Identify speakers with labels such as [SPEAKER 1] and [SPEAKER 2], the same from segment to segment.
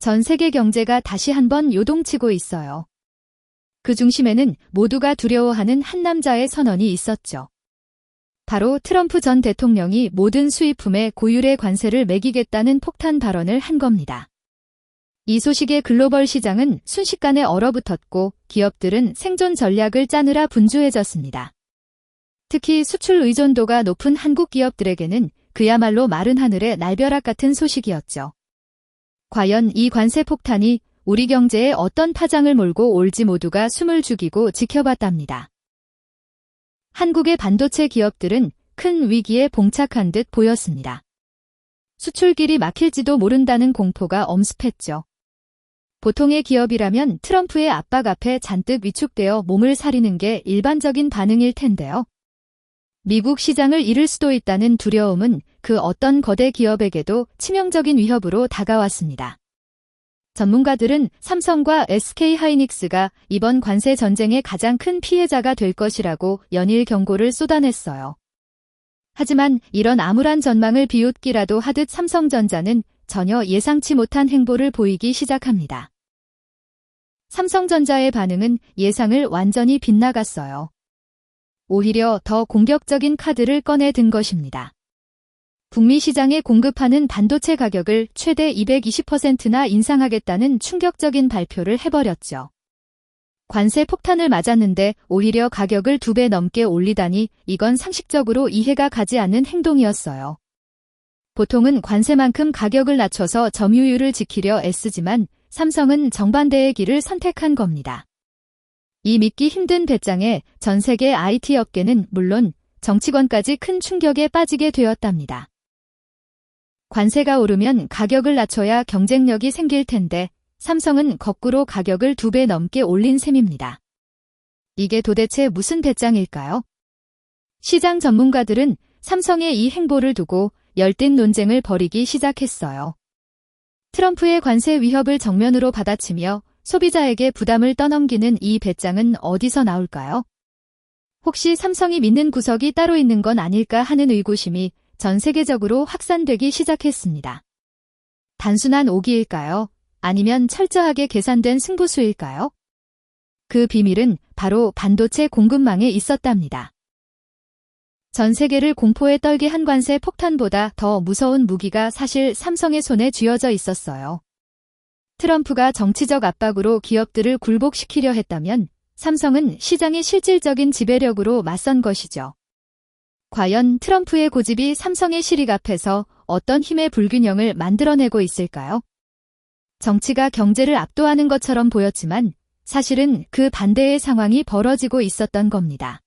[SPEAKER 1] 전 세계 경제가 다시 한번 요동치고 있어요. 그 중심에는 모두가 두려워하는 한 남자의 선언이 있었죠. 바로 트럼프 전 대통령이 모든 수입품에 고율의 관세를 매기겠다는 폭탄 발언을 한 겁니다. 이 소식에 글로벌 시장은 순식간에 얼어붙었고 기업들은 생존 전략을 짜느라 분주해졌습니다. 특히 수출 의존도가 높은 한국 기업들에게는 그야말로 마른 하늘의 날벼락 같은 소식이었죠. 과연 이 관세 폭탄이 우리 경제에 어떤 파장을 몰고 올지 모두가 숨을 죽이고 지켜봤답니다. 한국의 반도체 기업들은 큰 위기에 봉착한 듯 보였습니다. 수출길이 막힐지도 모른다는 공포가 엄습했죠. 보통의 기업이라면 트럼프의 압박 앞에 잔뜩 위축되어 몸을 사리는 게 일반적인 반응일 텐데요. 미국 시장을 잃을 수도 있다는 두려움은 그 어떤 거대 기업에게도 치명적인 위협으로 다가왔습니다. 전문가들은 삼성과 SK하이닉스가 이번 관세 전쟁의 가장 큰 피해자가 될 것이라고 연일 경고를 쏟아냈어요. 하지만 이런 암울한 전망을 비웃기라도 하듯 삼성전자는 전혀 예상치 못한 행보를 보이기 시작합니다. 삼성전자의 반응은 예상을 완전히 빗나갔어요. 오히려 더 공격적인 카드를 꺼내 든 것입니다. 북미 시장에 공급하는 반도체 가격을 최대 220%나 인상하겠다는 충격적인 발표를 해버렸죠. 관세 폭탄을 맞았는데 오히려 가격을 2배 넘게 올리다니 이건 상식적으로 이해가 가지 않는 행동이었어요. 보통은 관세만큼 가격을 낮춰서 점유율을 지키려 애쓰지만 삼성은 정반대의 길을 선택한 겁니다. 이 믿기 힘든 배짱에 전 세계 IT 업계는 물론 정치권까지 큰 충격에 빠지게 되었답니다. 관세가 오르면 가격을 낮춰야 경쟁력이 생길 텐데 삼성은 거꾸로 가격을 2배 넘게 올린 셈입니다. 이게 도대체 무슨 배짱일까요? 시장 전문가들은 삼성의 이 행보를 두고 열띤 논쟁을 벌이기 시작했어요. 트럼프의 관세 위협을 정면으로 받아치며 소비자에게 부담을 떠넘기는 이 배짱은 어디서 나올까요? 혹시 삼성이 믿는 구석이 따로 있는 건 아닐까 하는 의구심이 전 세계적으로 확산되기 시작했습니다. 단순한 오기일까요? 아니면 철저하게 계산된 승부수일까요? 그 비밀은 바로 반도체 공급망에 있었답니다. 전 세계를 공포에 떨게 한 관세 폭탄보다 더 무서운 무기가 사실 삼성의 손에 쥐어져 있었어요. 트럼프가 정치적 압박으로 기업들을 굴복시키려 했다면 삼성은 시장의 실질적인 지배력으로 맞선 것이죠. 과연 트럼프의 고집이 삼성의 실익 앞에서 어떤 힘의 불균형을 만들어내고 있을까요? 정치가 경제를 압도하는 것처럼 보였지만 사실은 그 반대의 상황이 벌어지고 있었던 겁니다.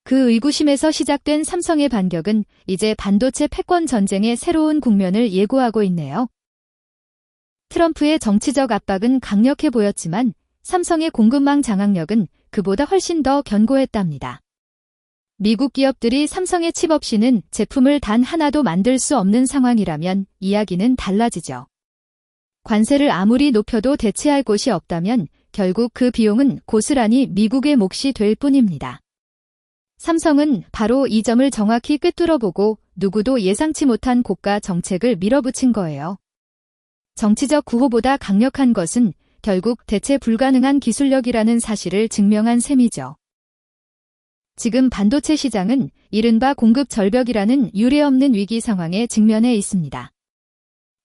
[SPEAKER 1] 그 의구심에서 시작된 삼성의 반격은 이제 반도체 패권 전쟁의 새로운 국면을 예고하고 있네요. 트럼프의 정치적 압박은 강력해 보였지만 삼성의 공급망 장악력은 그보다 훨씬 더 견고했답니다. 미국 기업들이 삼성의 칩 없이는 제품을 단 하나도 만들 수 없는 상황이라면 이야기는 달라지죠. 관세를 아무리 높여도 대체할 곳이 없다면 결국 그 비용은 고스란히 미국의 몫이 될 뿐입니다. 삼성은 바로 이 점을 정확히 꿰뚫어보고 누구도 예상치 못한 고가 정책을 밀어붙인 거예요. 정치적 구호보다 강력한 것은 결국 대체 불가능한 기술력이라는 사실을 증명한 셈이죠. 지금 반도체 시장은 이른바 공급 절벽이라는 유례없는 위기 상황에 직면해 있습니다.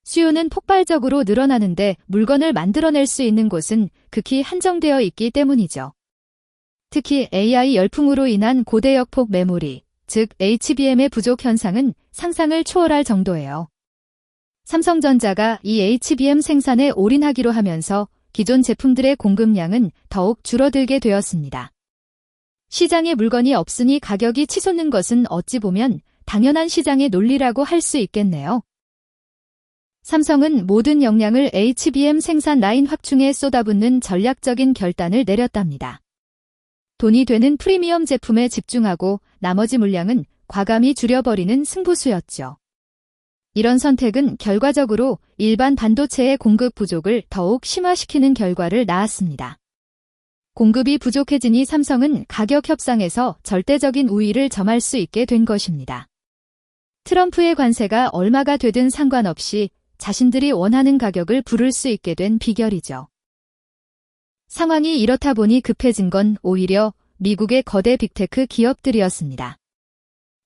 [SPEAKER 1] 수요는 폭발적으로 늘어나는데 물건을 만들어낼 수 있는 곳은 극히 한정되어 있기 때문이죠. 특히 AI 열풍으로 인한 고대역폭 메모리, 즉 HBM의 부족 현상은 상상을 초월할 정도예요. 삼성전자가 이 HBM 생산에 올인하기로 하면서 기존 제품들의 공급량은 더욱 줄어들게 되었습니다. 시장에 물건이 없으니 가격이 치솟는 것은 어찌 보면 당연한 시장의 논리라고 할 수 있겠네요. 삼성은 모든 역량을 HBM 생산 라인 확충에 쏟아붓는 전략적인 결단을 내렸답니다. 돈이 되는 프리미엄 제품에 집중하고 나머지 물량은 과감히 줄여버리는 승부수였죠. 이런 선택은 결과적으로 일반 반도체의 공급 부족을 더욱 심화시키는 결과를 낳았습니다. 공급이 부족해지니 삼성은 가격 협상에서 절대적인 우위를 점할 수 있게 된 것입니다. 트럼프의 관세가 얼마가 되든 상관없이 자신들이 원하는 가격을 부를 수 있게 된 비결이죠. 상황이 이렇다 보니 급해진 건 오히려 미국의 거대 빅테크 기업들이었습니다.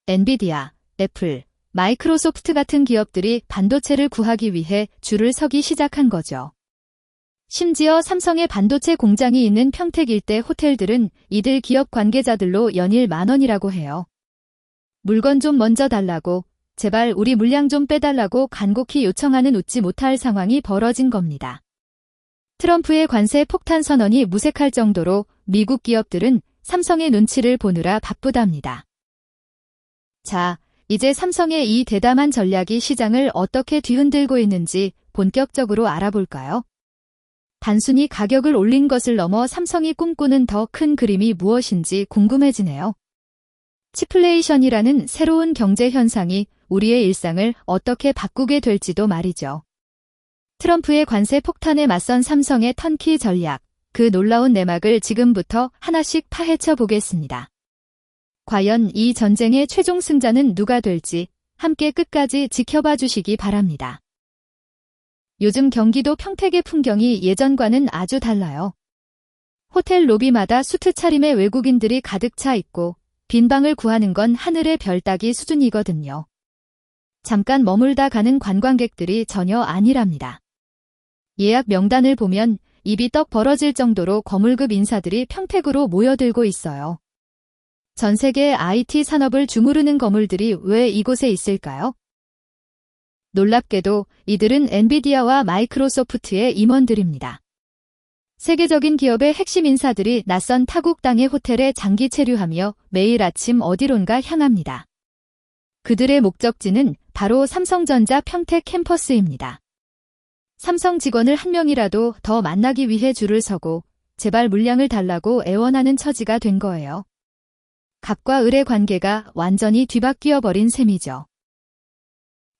[SPEAKER 1] 엔비디아, 애플, 마이크로소프트 같은 기업들이 반도체를 구하기 위해 줄을 서기 시작한 거죠. 심지어 삼성의 반도체 공장이 있는 평택 일대 호텔들은 이들 기업 관계자들로 연일 10,000원이라고 해요. 물건 좀 먼저 달라고, 제발 우리 물량 좀 빼달라고 간곡히 요청하는 웃지 못할 상황이 벌어진 겁니다. 트럼프의 관세 폭탄 선언이 무색할 정도로 미국 기업들은 삼성의 눈치를 보느라 바쁘답니다. 자, 이제 삼성의 이 대담한 전략이 시장을 어떻게 뒤흔들고 있는지 본격적으로 알아볼까요? 단순히 가격을 올린 것을 넘어 삼성이 꿈꾸는 더 큰 그림이 무엇인지 궁금해지네요. 치플레이션이라는 새로운 경제 현상이 우리의 일상을 어떻게 바꾸게 될지도 말이죠. 트럼프의 관세 폭탄에 맞선 삼성의 턴키 전략, 그 놀라운 내막을 지금부터 하나씩 파헤쳐 보겠습니다. 과연 이 전쟁의 최종 승자는 누가 될지 함께 끝까지 지켜봐 주시기 바랍니다. 요즘 경기도 평택의 풍경이 예전과는 아주 달라요. 호텔 로비마다 수트 차림의 외국인들이 가득 차 있고 빈 방을 구하는 건 하늘의 별 따기 수준이거든요. 잠깐 머물다 가는 관광객들이 전혀 아니랍니다. 예약 명단을 보면 입이 떡 벌어질 정도로 거물급 인사들이 평택으로 모여들고 있어요. 전 세계 IT 산업을 주무르는 거물들이 왜 이곳에 있을까요? 놀랍게도 이들은 엔비디아와 마이크로소프트의 임원들입니다. 세계적인 기업의 핵심 인사들이 낯선 타국 땅의 호텔에 장기 체류하며 매일 아침 어디론가 향합니다. 그들의 목적지는 바로 삼성전자 평택 캠퍼스입니다. 삼성 직원을 한 명이라도 더 만나기 위해 줄을 서고 제발 물량을 달라고 애원하는 처지가 된 거예요. 갑과 을의 관계가 완전히 뒤바뀌어 버린 셈이죠.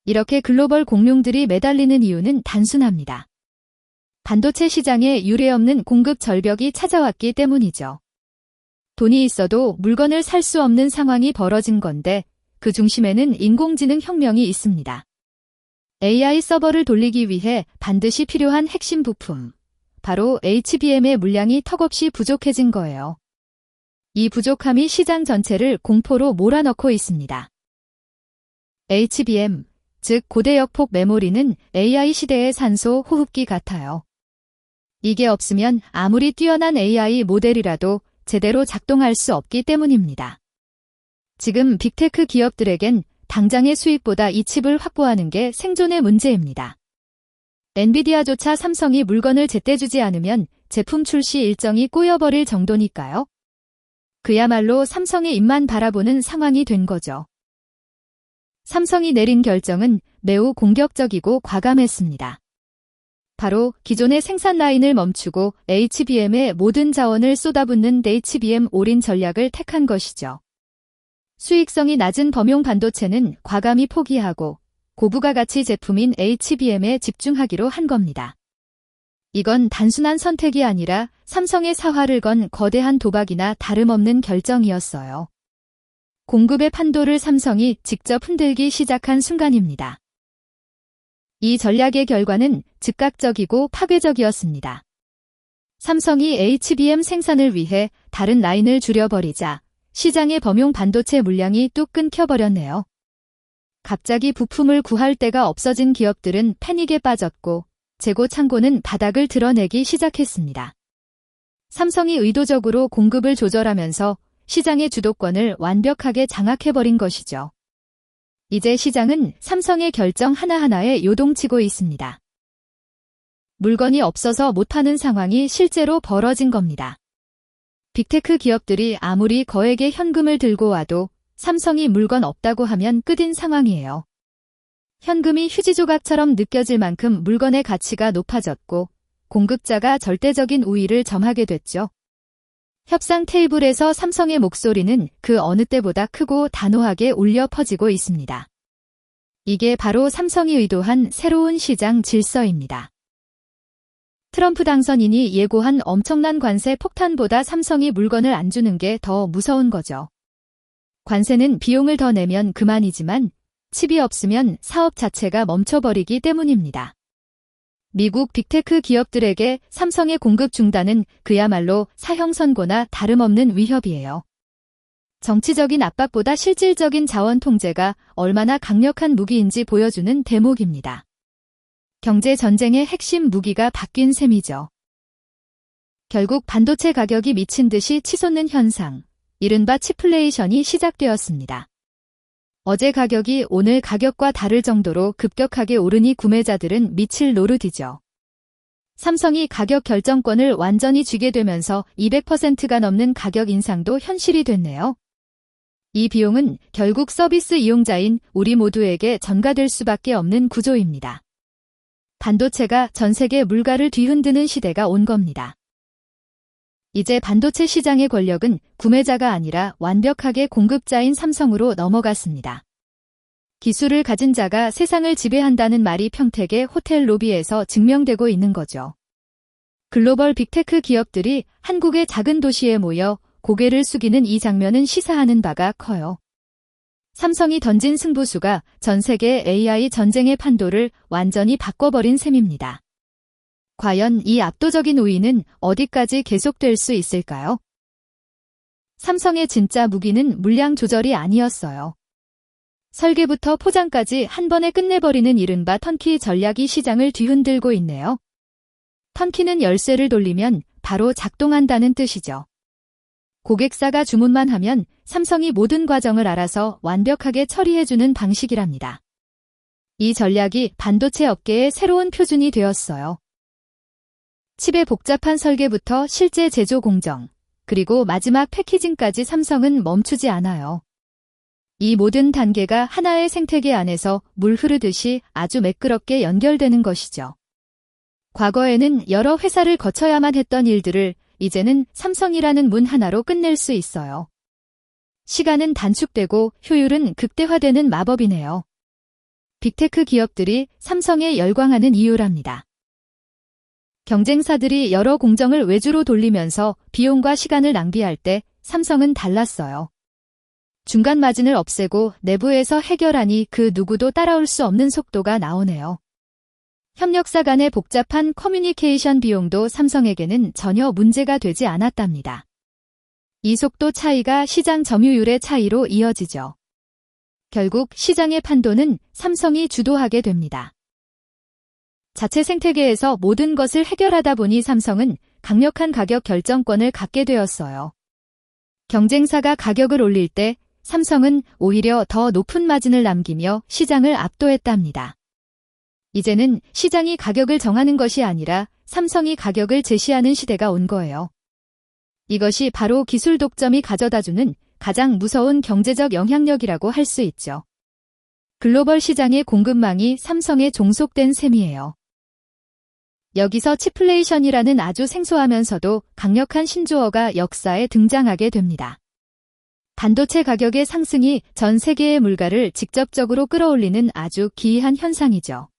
[SPEAKER 1] 이렇게 글로벌 공룡들이 매달리는 이유는 단순합니다. 반도체 시장에 유례없는 공급 절벽이 찾아왔기 때문이죠. 돈이 있어도 물건을 살 수 없는 상황이 벌어진 건데 그 중심에는 인공지능 혁명이 있습니다. AI 서버를 돌리기 위해 반드시 필요한 핵심 부품, 바로 HBM의 물량이 턱없이 부족해진 거예요. 이 부족함이 시장 전체를 공포로 몰아넣고 있습니다. HBM, 즉 고대역폭 메모리는 AI 시대의 산소 호흡기 같아요. 이게 없으면 아무리 뛰어난 AI 모델이라도 제대로 작동할 수 없기 때문입니다. 지금 빅테크 기업들에겐 당장의 수익보다 이 칩을 확보하는 게 생존의 문제입니다. 엔비디아조차 삼성이 물건을 제때 주지 않으면 제품 출시 일정이 꼬여버릴 정도니까요. 그야말로 삼성의 입만 바라보는 상황이 된 거죠. 삼성이 내린 결정은 매우 공격적이고 과감했습니다. 바로 기존의 생산 라인을 멈추고 HBM에 모든 자원을 쏟아붓는 HBM 올인 전략을 택한 것이죠. 수익성이 낮은 범용 반도체는 과감히 포기하고 고부가 가치 제품인 HBM에 집중하기로 한 겁니다. 이건 단순한 선택이 아니라 삼성의 사활을 건 거대한 도박이나 다름없는 결정이었어요. 공급의 판도를 삼성이 직접 흔들기 시작한 순간입니다. 이 전략의 결과는 즉각적이고 파괴적이었습니다. 삼성이 HBM 생산을 위해 다른 라인을 줄여버리자 시장의 범용 반도체 물량이 뚝 끊겨버렸네요. 갑자기 부품을 구할 데가 없어진 기업들은 패닉에 빠졌고 재고 창고는 바닥을 드러내기 시작했습니다. 삼성이 의도적으로 공급을 조절하면서 시장의 주도권을 완벽하게 장악해버린 것이죠. 이제 시장은 삼성의 결정 하나하나에 요동치고 있습니다. 물건이 없어서 못하는 상황이 실제로 벌어진 겁니다. 빅테크 기업들이 아무리 거액의 현금을 들고 와도 삼성이 물건 없다고 하면 끝인 상황이에요. 현금이 휴지 조각처럼 느껴질 만큼 물건의 가치가 높아졌고 공급자가 절대적인 우위를 점하게 됐죠. 협상 테이블에서 삼성의 목소리는 그 어느 때보다 크고 단호하게 울려 퍼지고 있습니다. 이게 바로 삼성이 의도한 새로운 시장 질서입니다. 트럼프 당선인이 예고한 엄청난 관세 폭탄보다 삼성이 물건을 안 주는 게 더 무서운 거죠. 관세는 비용을 더 내면 그만이지만 칩이 없으면 사업 자체가 멈춰버리기 때문입니다. 미국 빅테크 기업들에게 삼성의 공급 중단은 그야말로 사형 선고나 다름없는 위협이에요. 정치적인 압박보다 실질적인 자원 통제가 얼마나 강력한 무기인지 보여주는 대목입니다. 경제 전쟁의 핵심 무기가 바뀐 셈이죠. 결국 반도체 가격이 미친 듯이 치솟는 현상, 이른바 치플레이션이 시작되었습니다. 어제 가격이 오늘 가격과 다를 정도로 급격하게 오르니 구매자들은 미칠 노릇이죠. 삼성이 가격 결정권을 완전히 쥐게 되면서 200%가 넘는 가격 인상도 현실이 됐네요. 이 비용은 결국 서비스 이용자인 우리 모두에게 전가될 수밖에 없는 구조입니다. 반도체가 전 세계 물가를 뒤흔드는 시대가 온 겁니다. 이제 반도체 시장의 권력은 구매자가 아니라 완벽하게 공급자인 삼성으로 넘어갔습니다. 기술을 가진 자가 세상을 지배한다는 말이 평택의 호텔 로비에서 증명되고 있는 거죠. 글로벌 빅테크 기업들이 한국의 작은 도시에 모여 고개를 숙이는 이 장면은 시사하는 바가 커요. 삼성이 던진 승부수가 전 세계 AI 전쟁의 판도를 완전히 바꿔버린 셈입니다. 과연 이 압도적인 우위는 어디까지 계속될 수 있을까요? 삼성의 진짜 무기는 물량 조절이 아니었어요. 설계부터 포장까지 한 번에 끝내버리는 이른바 턴키 전략이 시장을 뒤흔들고 있네요. 턴키는 열쇠를 돌리면 바로 작동한다는 뜻이죠. 고객사가 주문만 하면 삼성이 모든 과정을 알아서 완벽하게 처리해주는 방식이랍니다. 이 전략이 반도체 업계의 새로운 표준이 되었어요. 칩의 복잡한 설계부터 실제 제조 공정, 그리고 마지막 패키징까지 삼성은 멈추지 않아요. 이 모든 단계가 하나의 생태계 안에서 물 흐르듯이 아주 매끄럽게 연결되는 것이죠. 과거에는 여러 회사를 거쳐야만 했던 일들을 이제는 삼성이라는 문 하나로 끝낼 수 있어요. 시간은 단축되고 효율은 극대화되는 마법이네요. 빅테크 기업들이 삼성에 열광하는 이유랍니다. 경쟁사들이 여러 공정을 외주로 돌리면서 비용과 시간을 낭비할 때 삼성은 달랐어요. 중간 마진을 없애고 내부에서 해결하니 그 누구도 따라올 수 없는 속도가 나오네요. 협력사 간의 복잡한 커뮤니케이션 비용도 삼성에게는 전혀 문제가 되지 않았답니다. 이 속도 차이가 시장 점유율의 차이로 이어지죠. 결국 시장의 판도는 삼성이 주도하게 됩니다. 자체 생태계에서 모든 것을 해결하다 보니 삼성은 강력한 가격 결정권을 갖게 되었어요. 경쟁사가 가격을 올릴 때 삼성은 오히려 더 높은 마진을 남기며 시장을 압도했답니다. 이제는 시장이 가격을 정하는 것이 아니라 삼성이 가격을 제시하는 시대가 온 거예요. 이것이 바로 기술 독점이 가져다주는 가장 무서운 경제적 영향력이라고 할 수 있죠. 글로벌 시장의 공급망이 삼성에 종속된 셈이에요. 여기서 치플레이션이라는 아주 생소하면서도 강력한 신조어가 역사에 등장하게 됩니다. 반도체 가격의 상승이 전 세계의 물가를 직접적으로 끌어올리는 아주 기이한 현상이죠.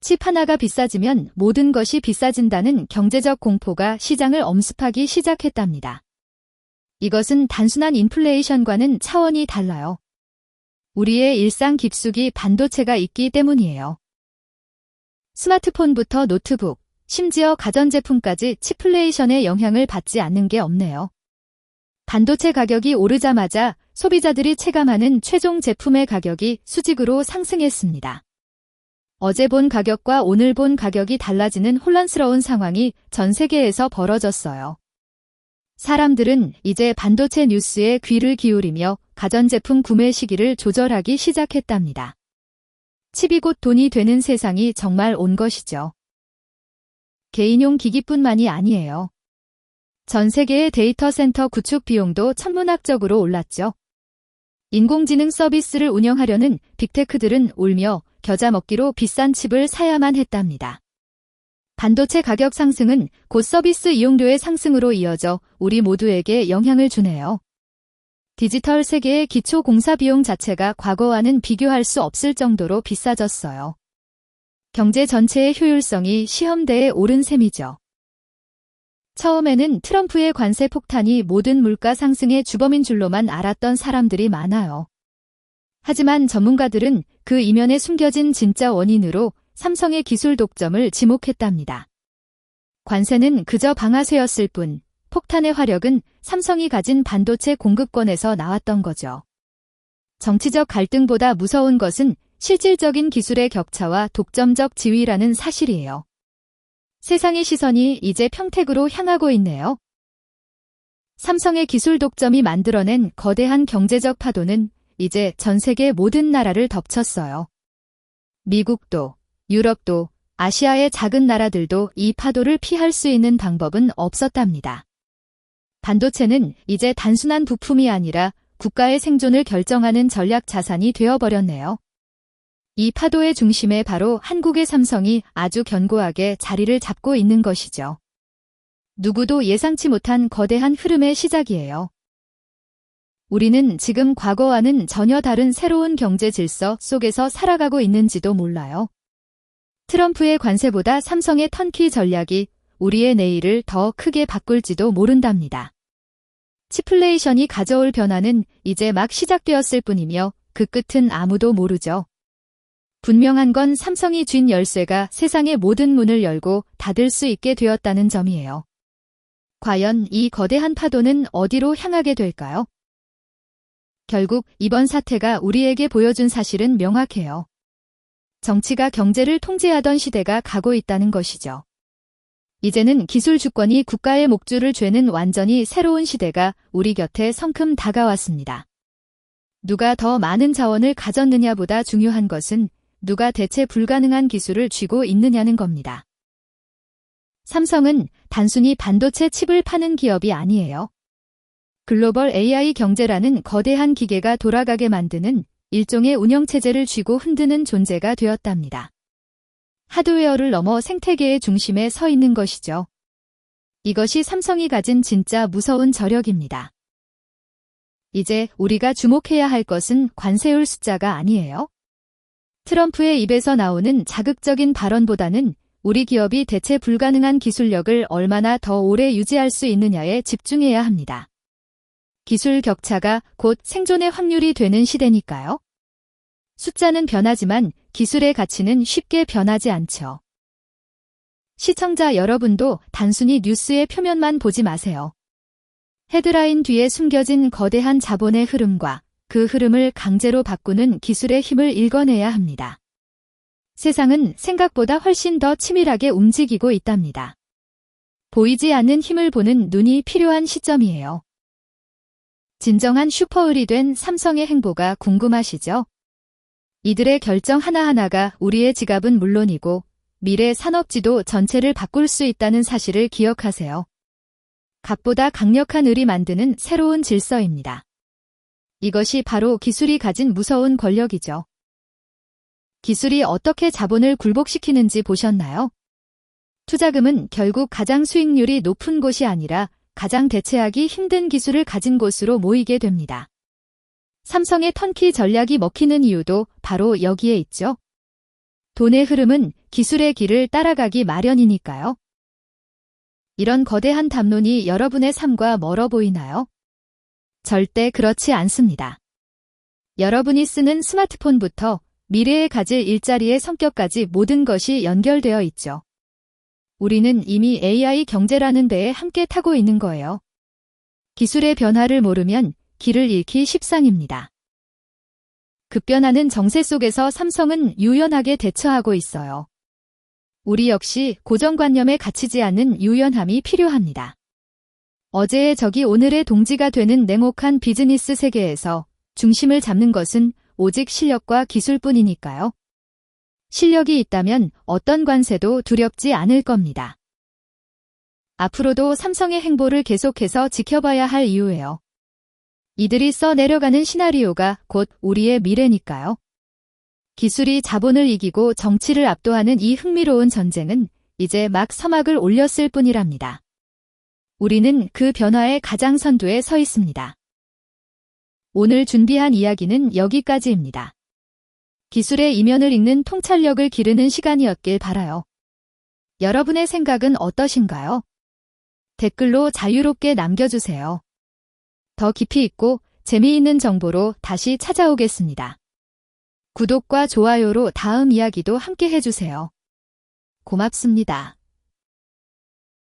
[SPEAKER 1] 칩 하나가 비싸지면 모든 것이 비싸진다는 경제적 공포가 시장을 엄습하기 시작했답니다. 이것은 단순한 인플레이션과는 차원이 달라요. 우리의 일상 깊숙이 반도체가 있기 때문이에요. 스마트폰부터 노트북, 심지어 가전제품까지 치플레이션의 영향을 받지 않는 게 없네요. 반도체 가격이 오르자마자 소비자들이 체감하는 최종 제품의 가격이 수직으로 상승했습니다. 어제 본 가격과 오늘 본 가격이 달라지는 혼란스러운 상황이 전 세계에서 벌어졌어요. 사람들은 이제 반도체 뉴스에 귀를 기울이며 가전제품 구매 시기를 조절하기 시작했답니다. 칩이 곧 돈이 되는 세상이 정말 온 것이죠. 개인용 기기뿐만이 아니에요. 전 세계의 데이터 센터 구축 비용도 천문학적으로 올랐죠. 인공지능 서비스를 운영하려는 빅테크들은 울며 겨자 먹기로 비싼 칩을 사야만 했답니다. 반도체 가격 상승은 곧 서비스 이용료의 상승으로 이어져 우리 모두에게 영향을 주네요. 디지털 세계의 기초 공사 비용 자체가 과거와는 비교할 수 없을 정도로 비싸졌어요. 경제 전체의 효율성이 시험대에 오른 셈이죠. 처음에는 트럼프의 관세 폭탄이 모든 물가 상승의 주범인 줄로만 알았던 사람들이 많아요. 하지만 전문가들은 그 이면에 숨겨진 진짜 원인으로 삼성의 기술 독점을 지목했답니다. 관세는 그저 방아쇠였을 뿐, 폭탄의 화력은 삼성이 가진 반도체 공급권에서 나왔던 거죠. 정치적 갈등보다 무서운 것은 실질적인 기술의 격차와 독점적 지위라는 사실이에요. 세상의 시선이 이제 평택으로 향하고 있네요. 삼성의 기술 독점이 만들어낸 거대한 경제적 파도는 이제 전 세계 모든 나라를 덮쳤어요. 미국도, 유럽도, 아시아의 작은 나라들도 이 파도를 피할 수 있는 방법은 없었답니다. 반도체는 이제 단순한 부품이 아니라 국가의 생존을 결정하는 전략 자산이 되어버렸네요. 이 파도의 중심에 바로 한국의 삼성이 아주 견고하게 자리를 잡고 있는 것이죠. 누구도 예상치 못한 거대한 흐름의 시작이에요. 우리는 지금 과거와는 전혀 다른 새로운 경제 질서 속에서 살아가고 있는지도 몰라요. 트럼프의 관세보다 삼성의 턴키 전략이 우리의 내일을 더 크게 바꿀지도 모른답니다. 치플레이션이 가져올 변화는 이제 막 시작되었을 뿐이며 그 끝은 아무도 모르죠. 분명한 건 삼성이 쥔 열쇠가 세상의 모든 문을 열고 닫을 수 있게 되었다는 점이에요. 과연 이 거대한 파도는 어디로 향하게 될까요? 결국 이번 사태가 우리에게 보여준 사실은 명확해요. 정치가 경제를 통제하던 시대가 가고 있다는 것이죠. 이제는 기술 주권이 국가의 목줄을 죄는 완전히 새로운 시대가 우리 곁에 성큼 다가왔습니다. 누가 더 많은 자원을 가졌느냐보다 중요한 것은 누가 대체 불가능한 기술을 쥐고 있느냐는 겁니다. 삼성은 단순히 반도체 칩을 파는 기업이 아니에요. 글로벌 AI 경제라는 거대한 기계가 돌아가게 만드는 일종의 운영체제를 쥐고 흔드는 존재가 되었답니다. 하드웨어를 넘어 생태계의 중심에 서 있는 것이죠. 이것이 삼성이 가진 진짜 무서운 저력입니다. 이제 우리가 주목해야 할 것은 관세율 숫자가 아니에요. 트럼프의 입에서 나오는 자극적인 발언보다는 우리 기업이 대체 불가능한 기술력을 얼마나 더 오래 유지할 수 있느냐에 집중해야 합니다. 기술 격차가 곧 생존의 확률이 되는 시대니까요. 숫자는 변하지만 기술의 가치는 쉽게 변하지 않죠. 시청자 여러분도 단순히 뉴스의 표면만 보지 마세요. 헤드라인 뒤에 숨겨진 거대한 자본의 흐름과 그 흐름을 강제로 바꾸는 기술의 힘을 읽어내야 합니다. 세상은 생각보다 훨씬 더 치밀하게 움직이고 있답니다. 보이지 않는 힘을 보는 눈이 필요한 시점이에요. 진정한 슈퍼을이 된 삼성의 행보가 궁금하시죠? 이들의 결정 하나하나가 우리의 지갑은 물론이고 미래 산업지도 전체를 바꿀 수 있다는 사실을 기억하세요. 값보다 강력한 을이 만드는 새로운 질서입니다. 이것이 바로 기술이 가진 무서운 권력이죠. 기술이 어떻게 자본을 굴복시키는지 보셨나요? 투자금은 결국 가장 수익률이 높은 곳이 아니라 가장 대체하기 힘든 기술을 가진 곳으로 모이게 됩니다. 삼성의 턴키 전략이 먹히는 이유도 바로 여기에 있죠. 돈의 흐름은 기술의 길을 따라가기 마련이니까요. 이런 거대한 담론이 여러분의 삶과 멀어 보이나요? 절대 그렇지 않습니다. 여러분이 쓰는 스마트폰부터 미래에 가질 일자리의 성격까지 모든 것이 연결되어 있죠. 우리는 이미 AI 경제라는 배에 함께 타고 있는 거예요. 기술의 변화를 모르면 길을 잃기 십상입니다. 급변하는 정세 속에서 삼성은 유연하게 대처하고 있어요. 우리 역시 고정관념에 갇히지 않는 유연함이 필요합니다. 어제의 적이 오늘의 동지가 되는 냉혹한 비즈니스 세계에서 중심을 잡는 것은 오직 실력과 기술뿐이니까요. 실력이 있다면 어떤 관세도 두렵지 않을 겁니다. 앞으로도 삼성의 행보를 계속해서 지켜봐야 할 이유예요. 이들이 써내려가는 시나리오가 곧 우리의 미래니까요. 기술이 자본을 이기고 정치를 압도하는 이 흥미로운 전쟁은 이제 막 서막을 올렸을 뿐이랍니다. 우리는 그 변화의 가장 선두에 서 있습니다. 오늘 준비한 이야기는 여기까지입니다. 기술의 이면을 읽는 통찰력을 기르는 시간이었길 바라요. 여러분의 생각은 어떠신가요? 댓글로 자유롭게 남겨주세요. 더 깊이 있고 재미있는 정보로 다시 찾아오겠습니다. 구독과 좋아요로 다음 이야기도 함께 해주세요. 고맙습니다.